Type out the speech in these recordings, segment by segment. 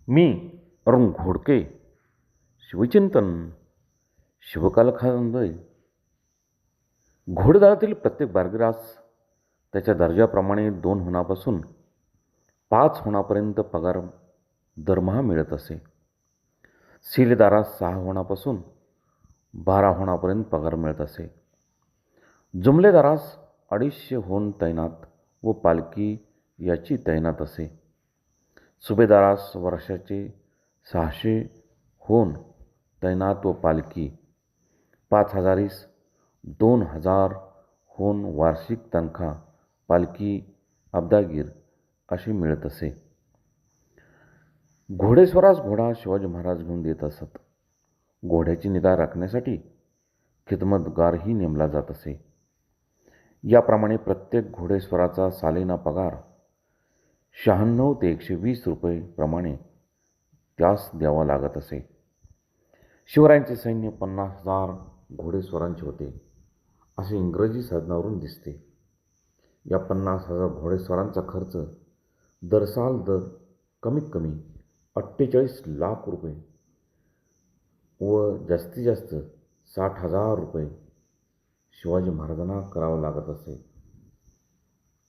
मी अरुण घोडके. शिवचिंतन शिवकालखांदय. घोडेदळातील प्रत्येक बारगिरास त्याच्या दर्जाप्रमाणे 2 होणापासून 5 होणापर्यंत पगार दरमहा मिळत असे. शिलेदारास 6 होणापासून 12 होणापर्यंत पगार मिळत असे. जुमलेदारास 250 होऊन तैनात व पालखी याची तैनात असे. सुभेदारास वर्षाचे 600 होऊन तैनात व पालखी, 5,000 2,000 होऊन वार्षिक तनखा, पालखी, अब्दागीर अशी मिळत असे. घोडेस्वारास घोडा शिवाजी महाराज घेऊन देत असत. घोड्याची निगा राखण्यासाठी खिदमतगारही नेमला जात असे. याप्रमाणे प्रत्येक घोडेस्वाराचा सालिना पगार 96 ते 120 रुपये प्रमाणे त्यास द्यावा लागत असे. शिवरायांचे सैन्य 50,000 घोडेस्वारांचे होते असे इंग्रजी साधनावरून दिसते. या 50,000 घोडेस्वारांचा खर्च दरसाल कमीत कमी 48 लाख रुपये व जास्तीत जास्त 60,000 रुपये शिवाजी महाराजांना करावा लागत असे.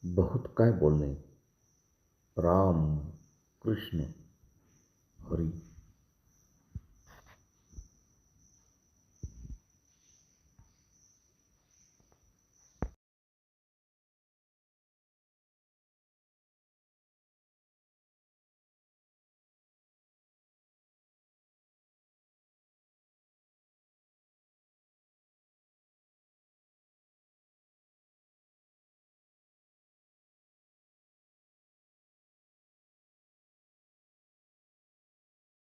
बहुत काय बोलणे. राम कृष्ण हरी.